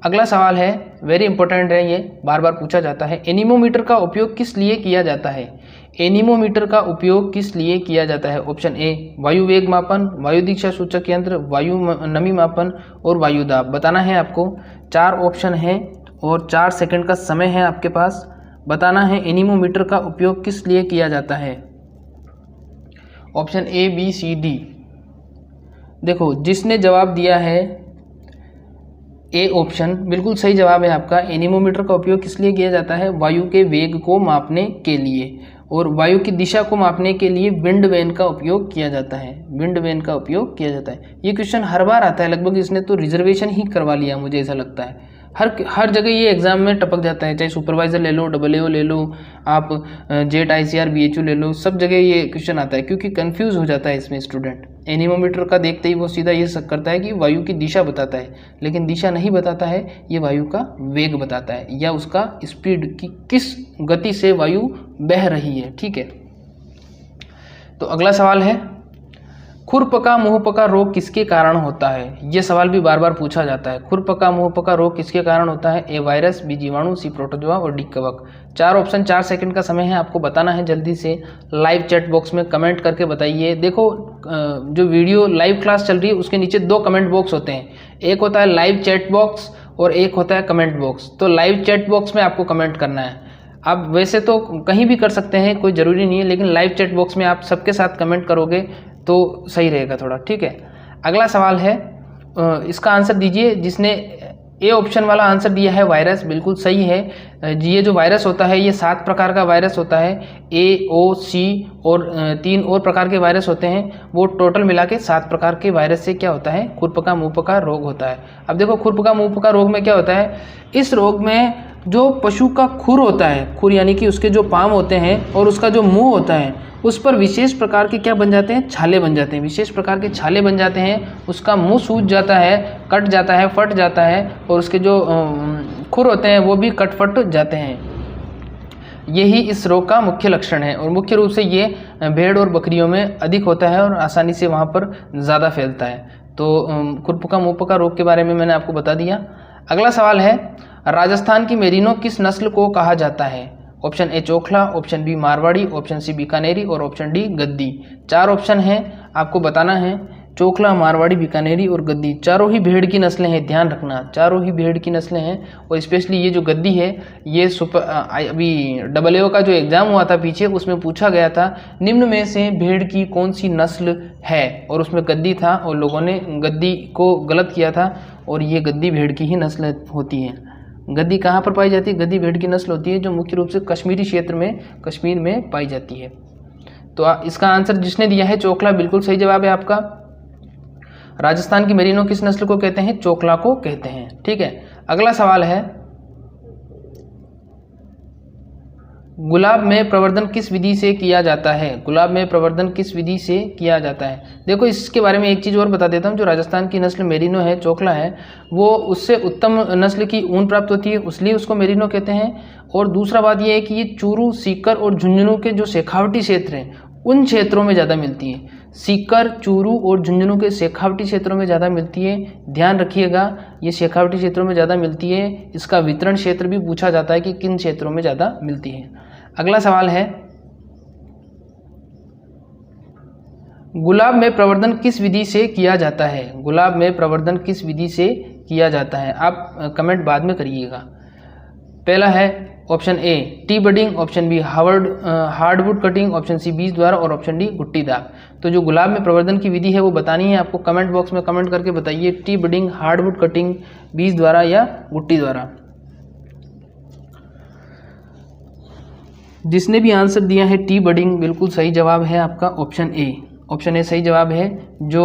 अगला सवाल है, वेरी इंपॉर्टेंट है, ये बार बार पूछा जाता है। एनीमोमीटर का उपयोग किस लिए किया जाता है? एनीमोमीटर का उपयोग किस लिए किया जाता है? ऑप्शन ए वायु वेग मापन, वायु दिशा सूचक यंत्र, वायु नमी मापन और वायु दाब। बताना है आपको। 4 ऑप्शन है और 4 सेकंड का समय है आपके पास। बताना है एनीमोमीटर का उपयोग किस लिए किया जाता है। Option A, B, C, D. देखो, जिसने जवाब दिया है ए ऑप्शन बिल्कुल सही जवाब है आपका। एनीमोमीटर का उपयोग किस लिए किया जाता है? वायु के वेग को मापने के लिए और वायु की दिशा को मापने के लिए विंड वेन का उपयोग किया जाता है। विंड वेन का उपयोग किया जाता है। ये क्वेश्चन हर बार आता है लगभग, इसने तो रिजर्वेशन ही करवा लिया, मुझे ऐसा लगता है। हर जगह ये एग्जाम में टपक जाता है, चाहे सुपरवाइजर ले लो, AAO ले लो, आप जेट, ICR, BHU ले लो, सब जगह ये क्वेश्चन आता है क्योंकि कंफ्यूज हो जाता है इसमें स्टूडेंट। एनीमोमीटर का देखते ही वो सीधा ये शक करता है कि वायु की दिशा बताता है, लेकिन दिशा नहीं बताता है, ये वायु का वेग बताता है या उसका स्पीड की किस गति से वायु बह रही है। ठीक है, तो अगला सवाल है, खुरपका मुंहपका रोग किसके कारण होता है? ये सवाल भी बार बार पूछा जाता है। खुरपका मुंहपका रोग किसके कारण होता है? ए वायरस, बी जीवाणु, सी प्रोटोजोआ और डी कवक। 4 ऑप्शन, 4 सेकंड का समय है, आपको बताना है जल्दी से। लाइव चैट बॉक्स में कमेंट करके बताइए। देखो, जो वीडियो लाइव क्लास चल रही है उसके नीचे 2 कमेंट बॉक्स होते हैं, एक होता है लाइव चैट बॉक्स और एक होता है कमेंट बॉक्स। तो लाइव चैट बॉक्स में आपको कमेंट करना है। आप वैसे तो कहीं भी कर सकते हैं, कोई ज़रूरी नहीं है, लेकिन लाइव चैट बॉक्स में आप सबके साथ कमेंट करोगे तो सही रहेगा थोड़ा। ठीक है, अगला सवाल है, इसका आंसर दीजिए। जिसने ए ऑप्शन वाला आंसर दिया है वायरस, बिल्कुल सही है। ये जो वायरस होता है ये 7 प्रकार का वायरस होता है। A, O, C और 3 और प्रकार के वायरस होते हैं, वो टोटल मिला के 7 प्रकार के वायरस से क्या होता है? खुरपका मुंहपका रोग होता है। अब देखो, खुरपका मुंहपका रोग में क्या होता है? इस रोग में जो पशु का खुर होता है, खुर यानी कि उसके जो पाँव होते हैं और उसका जो मुंह होता है, उस पर विशेष प्रकार के क्या बन जाते हैं? छाले बन जाते हैं। विशेष प्रकार के छाले बन जाते हैं, उसका मुंह सूज जाता है, कट जाता है, फट जाता है और उसके जो खुर होते हैं वो भी कट फट जाते हैं। यही इस रोग का मुख्य लक्षण है और मुख्य रूप से ये भेड़ और बकरियों में अधिक होता है और आसानी से वहाँ पर ज़्यादा फैलता है। तो खुरपका मुंहपका रोग के बारे में मैंने आपको बता दिया। अगला सवाल है, राजस्थान की मेरिनो किस नस्ल को कहा जाता है? Option A Chokhla, option B Marwari, option C Bikaneri और ऑप्शन डी गद्दी। 4 ऑप्शन हैं, आपको बताना है। चोखला, मारवाड़ी, बीकानेरी और गद्दी, चारों ही भेड़ की नस्लें हैं, ध्यान रखना, चारों ही भेड़ की नस्लें हैं। और स्पेशली ये जो गद्दी है, ये अभी AAO का जो एग्ज़ाम हुआ था पीछे, उसमें पूछा गया था निम्न में से भेड़ की कौन सी नस्ल है, और उसमें गद्दी था और लोगों ने गद्दी को गलत किया था और ये गद्दी भेड़ की ही नस्ल होती है। गद्दी कहाँ पर पाई जाती है? गद्दी भेड़ की नस्ल होती है जो मुख्य रूप से कश्मीरी क्षेत्र में, कश्मीर में पाई जाती है। तो इसका आंसर जिसने दिया है चोखला, बिल्कुल सही जवाब है आपका। राजस्थान की मेरिनो किस नस्ल को कहते हैं? चोखला को कहते हैं। ठीक है, अगला सवाल है, गुलाब में प्रवर्धन किस विधि से किया जाता है? गुलाब में प्रवर्धन किस विधि से किया जाता है? देखो, इसके बारे में एक चीज़ और बता देता हूँ। जो राजस्थान की नस्ल मेरिनो है, चोखला है, वो उससे उत्तम नस्ल की ऊन प्राप्त होती है, इसलिए उसको मेरिनो कहते हैं। और दूसरा बात यह है कि ये चूरू, सीकर और झुंझुनू के जो शेखावटी क्षेत्र हैं, उन क्षेत्रों में ज़्यादा मिलती है। सीकर, चूरू और झुंझुनू के शेखावटी क्षेत्रों में ज़्यादा मिलती है, ध्यान रखिएगा, ये शेखावटी क्षेत्रों में ज़्यादा मिलती है। इसका वितरण क्षेत्र भी पूछा जाता है कि किन क्षेत्रों में ज़्यादा मिलती है। अगला सवाल है, गुलाब में प्रवर्धन किस विधि से किया जाता है? गुलाब में प्रवर्धन किस विधि से किया जाता है? आप कमेंट बाद में करिएगा। पहला है option A T budding, option B hardwood cutting, option C बीज द्वारा और ऑप्शन डी गुट्टी दाग। तो जो गुलाब में प्रवर्धन की विधि है वो बतानी है आपको। कमेंट बॉक्स में कमेंट करके बताइए, टी बडिंग, हार्डवुड कटिंग, बीज द्वारा या गुट्टी द्वारा। जिसने भी आंसर दिया है टी बडिंग, बिल्कुल सही जवाब है आपका ऑप्शन ए। ऑप्शन ए सही जवाब है। जो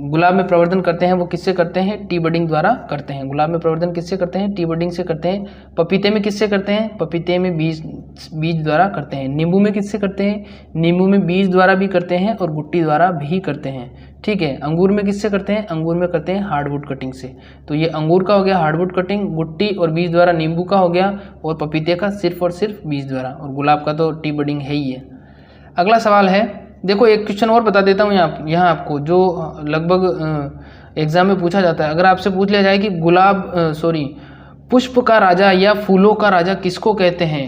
गुलाब में प्रवर्धन करते हैं वो किससे करते हैं? टी बडिंग द्वारा करते हैं। गुलाब में प्रवर्धन किससे करते हैं? टी बडिंग से करते हैं। पपीते में किससे करते हैं? पपीते में बीज द्वारा करते हैं। नींबू में किससे करते हैं? नींबू में बीज द्वारा भी करते हैं और गुट्टी द्वारा भी करते हैं। ठीक है, अंगूर में किससे करते हैं? अंगूर में करते हैं हार्डवुड कटिंग से। तो ये अंगूर का हो गया हार्डवुड कटिंग, गुट्टी और बीज द्वारा नींबू का हो गया, और पपीते का सिर्फ और सिर्फ बीज द्वारा, और गुलाब का तो टी बडिंग है ही है। अगला सवाल है, देखो एक क्वेश्चन और बता देता हूँ यहाँ आपको, जो लगभग एग्जाम में पूछा जाता है। अगर आपसे पूछ लिया जाए कि पुष्प का राजा या फूलों का राजा किसको कहते हैं,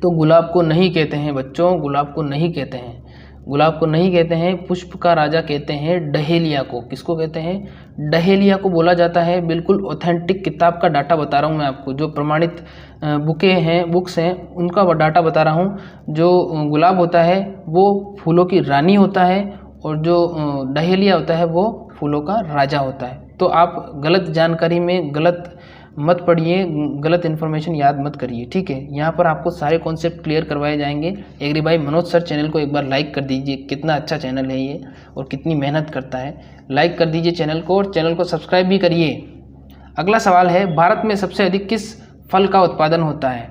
तो गुलाब को नहीं कहते हैं बच्चों, गुलाब को नहीं कहते हैं, गुलाब को नहीं कहते हैं। पुष्प का राजा कहते हैं डहेलिया को। किसको कहते हैं? डहेलिया को बोला जाता है। बिल्कुल ऑथेंटिक किताब का डाटा बता रहा हूँ मैं आपको, जो प्रमाणित बुक्स हैं उनका डाटा बता रहा हूँ। जो गुलाब होता है वो फूलों की रानी होता है और जो डहेलिया होता है वो फूलों का राजा होता है। तो आप गलत जानकारी में गलत मत पढ़िए, गलत इन्फॉर्मेशन याद मत करिए, ठीक है। यहाँ पर आपको सारे कॉन्सेप्ट क्लियर करवाए जाएंगे। Agri by Manoj sir channel को एक बार लाइक कर दीजिए, कितना अच्छा चैनल है ये और कितनी मेहनत करता है। लाइक कर दीजिए चैनल को और चैनल को सब्सक्राइब भी करिए। अगला सवाल है, भारत में सबसे अधिक किस फल का उत्पादन होता है?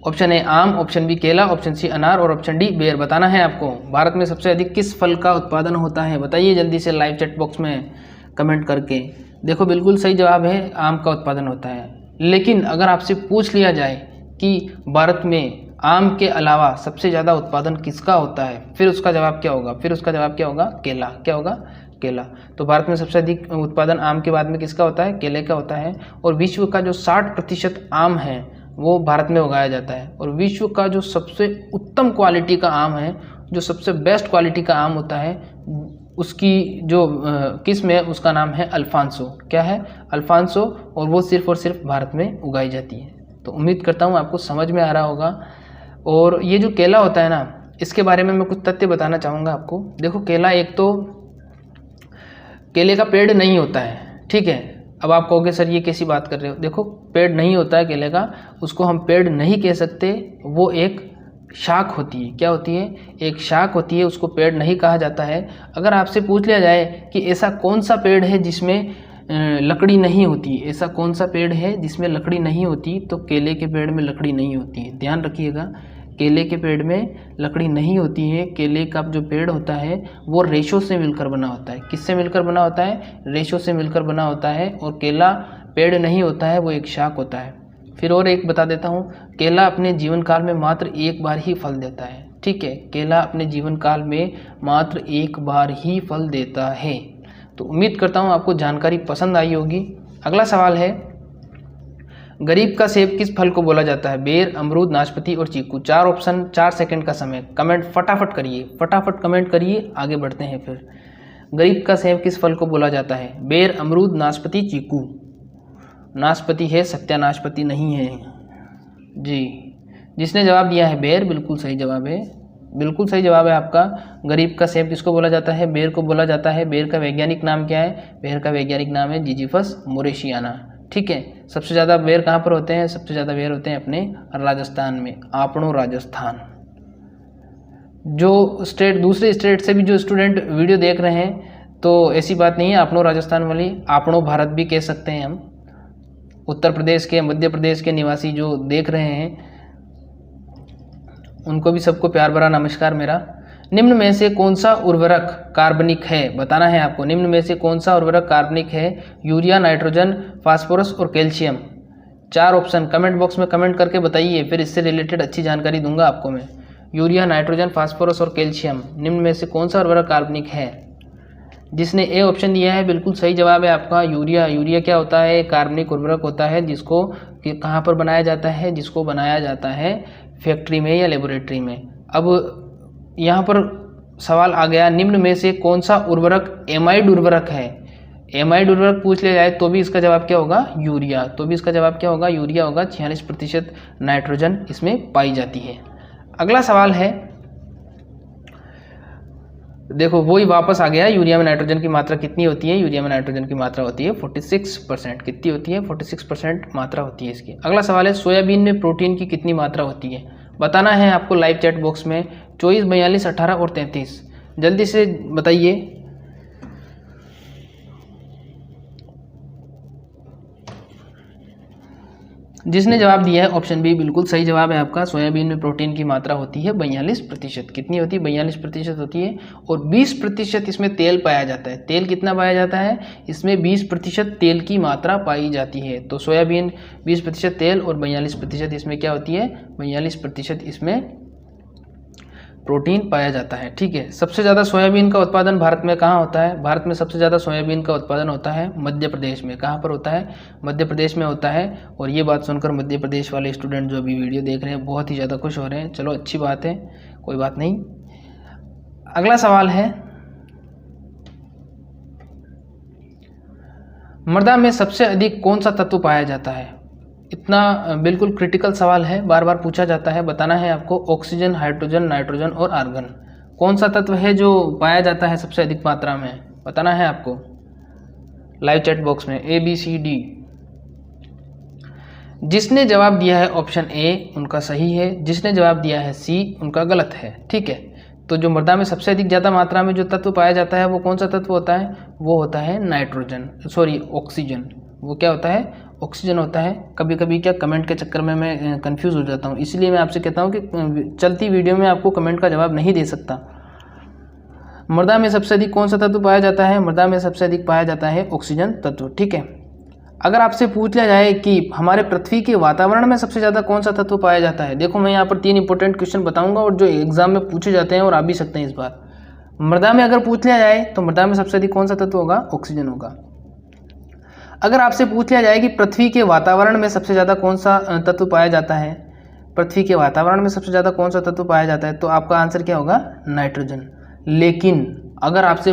ऑप्शन ए आम, ऑप्शन बी केला, ऑप्शन सी अनार और ऑप्शन डी बेर। बताना है आपको भारत में सबसे अधिक किस फल का उत्पादन होता है। बताइए जल्दी से लाइव चैट बॉक्स में कमेंट करके। देखो बिल्कुल सही जवाब है, आम का उत्पादन होता है। लेकिन अगर आपसे पूछ लिया जाए कि भारत में आम के अलावा सबसे ज़्यादा उत्पादन किसका होता है, फिर उसका जवाब क्या होगा? फिर उसका जवाब क्या होगा? केला। क्या होगा? केला। तो भारत में सबसे अधिक उत्पादन आम के बाद में किसका होता है? केले का होता है। और विश्व का जो 60% आम है वो भारत में उगाया जाता है। और विश्व का जो सबसे उत्तम क्वालिटी का आम है, जो सबसे बेस्ट क्वालिटी का आम होता है, उसकी जो किस्म है उसका नाम है अल्फांसो। क्या है? अल्फांसो। और वो सिर्फ और सिर्फ भारत में उगाई जाती है। तो उम्मीद करता हूँ आपको समझ में आ रहा होगा। और ये जो केला होता है ना, इसके बारे में मैं कुछ तथ्य बताना चाहूँगा आपको। देखो केला, एक तो केले का पेड़ नहीं होता है, ठीक है। अब आप कहोगे सर ये कैसी बात कर रहे हो? देखो पेड़ नहीं होता है केले का, उसको हम पेड़ नहीं कह सकते, वो एक शाख होती है। क्या होती है? एक शाख होती है, उसको पेड़ नहीं कहा जाता है। अगर आपसे पूछ लिया जाए कि ऐसा कौन सा पेड़ है जिसमें लकड़ी नहीं होती, ऐसा कौन सा पेड़ है जिसमें लकड़ी नहीं होती, तो केले के पेड़ में लकड़ी नहीं होती है। ध्यान रखिएगा, केले के पेड़ में लकड़ी नहीं होती है। केले का जो पेड़ होता है वो रेशों से मिलकर बना होता है। किससे मिलकर बना होता है? रेशों से मिलकर बना होता है। और केला पेड़ नहीं होता है, वो एक शाख होता है। फिर और एक बता देता हूँ, केला अपने जीवन काल में मात्र एक बार ही फल देता है, ठीक है। केला अपने जीवन काल में मात्र एक बार ही फल देता है। तो उम्मीद करता हूँ आपको जानकारी पसंद आई होगी। अगला सवाल है, गरीब का सेब किस फल को बोला जाता है? बेर, अमरूद, नाशपाती और चीकू। 4 ऑप्शन, 4 सेकंड का समय। कमेंट फटाफट करिए, फटाफट कमेंट करिए, आगे बढ़ते हैं। फिर गरीब का सेब किस फल को बोला जाता है? बेर, अमरूद, नाशपाती, चीकू। नाशपाती है, सत्यानाशपाती नहीं है जी। जिसने जवाब दिया है बेर, बिल्कुल सही जवाब है, बिल्कुल सही जवाब है आपका। गरीब का सेब किसको बोला जाता है? बेर को बोला जाता है। बेर का वैज्ञानिक नाम क्या है? बेर का वैज्ञानिक नाम है जिजीफस मोरेशियाना, ठीक है। सबसे ज़्यादा बेर कहाँ पर होते हैं? सबसे ज़्यादा बेर होते हैं अपने राजस्थान में, आपनो राजस्थान। जो स्टेट, दूसरे स्टेट से भी जो स्टूडेंट वीडियो देख रहे हैं, तो ऐसी बात नहीं है आपनो राजस्थान वाली, आपनो भारत भी कह सकते हैं हम। उत्तर प्रदेश के, मध्य प्रदेश के निवासी जो देख रहे हैं उनको भी सबको प्यार भरा नमस्कार मेरा। निम्न में से कौन सा उर्वरक कार्बनिक है? बताना है आपको, निम्न में से कौन सा उर्वरक कार्बनिक है? यूरिया, नाइट्रोजन, फास्फोरस और कैल्शियम। 4 ऑप्शन कमेंट बॉक्स में कमेंट करके बताइए, फिर इससे रिलेटेड अच्छी जानकारी दूंगा आपको मैं। यूरिया, नाइट्रोजन, फास्फोरस और कैल्शियम, निम्न में से कौन सा उर्वरक कार्बनिक है? जिसने ए ऑप्शन दिया है बिल्कुल सही जवाब है आपका, यूरिया। यूरिया क्या होता है? कार्बनिक उर्वरक होता है, जिसको कहाँ पर बनाया जाता है? जिसको बनाया जाता है फैक्ट्री में या लेबोरेटरी में। अब यहाँ पर सवाल आ गया, निम्न में से कौन सा उर्वरक एमाइड उर्वरक है? एमाइड उर्वरक पूछ लिया जाए तो भी इसका जवाब क्या होगा? यूरिया। तो भी इसका जवाब क्या होगा? यूरिया होगा। 46% नाइट्रोजन इसमें पाई जाती है। अगला सवाल है, देखो वही वापस आ गया, यूरिया में नाइट्रोजन की मात्रा कितनी होती है? यूरिया में नाइट्रोजन की मात्रा होती है 46%। कितनी होती है? 46% मात्रा होती है इसकी। अगला सवाल है, सोयाबीन में प्रोटीन की कितनी मात्रा होती है? बताना है आपको लाइव चैट बॉक्स में। 24, 42, 18 और 33, जल्दी से बताइए। जिसने जवाब दिया है ऑप्शन बी बिल्कुल सही जवाब है आपका। सोयाबीन में प्रोटीन की मात्रा होती है 42%। कितनी होती है? 42% होती है। और 20% इसमें तेल पाया जाता है। तेल कितना पाया जाता है? इसमें 20% तेल की मात्रा पाई जाती है। तो सोयाबीन 20% तेल और 42% इसमें क्या होती है? 42% इसमें प्रोटीन पाया जाता है। ठीक है, सबसे ज़्यादा सोयाबीन का उत्पादन भारत में कहाँ होता है? भारत में सबसे ज़्यादा सोयाबीन का उत्पादन होता है मध्य प्रदेश में। कहाँ पर होता है? मध्य प्रदेश में होता है। और ये बात सुनकर मध्य प्रदेश वाले स्टूडेंट जो अभी वीडियो देख रहे हैं बहुत ही ज़्यादा खुश हो रहे हैं। चलो अच्छी बात है, कोई बात नहीं। अगला सवाल है, मृदा में सबसे अधिक कौन सा तत्व पाया जाता है? इतना बिल्कुल क्रिटिकल सवाल है, बार बार पूछा जाता है। बताना है आपको ऑक्सीजन, हाइड्रोजन, नाइट्रोजन और आर्गन। कौन सा तत्व है जो पाया जाता है सबसे अधिक मात्रा में? बताना है आपको लाइव चैट बॉक्स में ABCD। जिसने जवाब दिया है ऑप्शन ए उनका सही है, जिसने जवाब दिया है सी उनका गलत है। ठीक है, तो जो मृदा में सबसे अधिक ज़्यादा मात्रा में जो तत्व पाया जाता है वो कौन सा तत्व होता है? वो होता है ऑक्सीजन। वो क्या होता है? ऑक्सीजन होता है। कभी कभी क्या कमेंट के चक्कर में मैं कंफ्यूज हो जाता हूँ, इसलिए मैं आपसे कहता हूँ कि चलती वीडियो में आपको कमेंट का जवाब नहीं दे सकता। मृदा में सबसे अधिक कौन सा तत्व पाया जाता है? मृदा में सबसे अधिक पाया जाता है ऑक्सीजन तत्व। ठीक है, अगर आपसे पूछ लिया जाए कि हमारे पृथ्वी के वातावरण में सबसे ज़्यादा कौन सा तत्व पाया जाता है, देखो मैं यहाँ पर 3 इंपॉर्टेंट क्वेश्चन बताऊंगा और जो एग्जाम में पूछे जाते हैं और आ भी सकते हैं इस बार। मृदा में अगर पूछ लिया जाए तो मृदा में सबसे अधिक कौन सा तत्व होगा? ऑक्सीजन होगा। अगर आपसे पूछ लिया जाए कि पृथ्वी के वातावरण में सबसे ज़्यादा कौन सा तत्व पाया जाता है, पृथ्वी के वातावरण में सबसे ज़्यादा कौन सा तत्व पाया जाता है, तो आपका आंसर क्या होगा? नाइट्रोजन। लेकिन अगर आपसे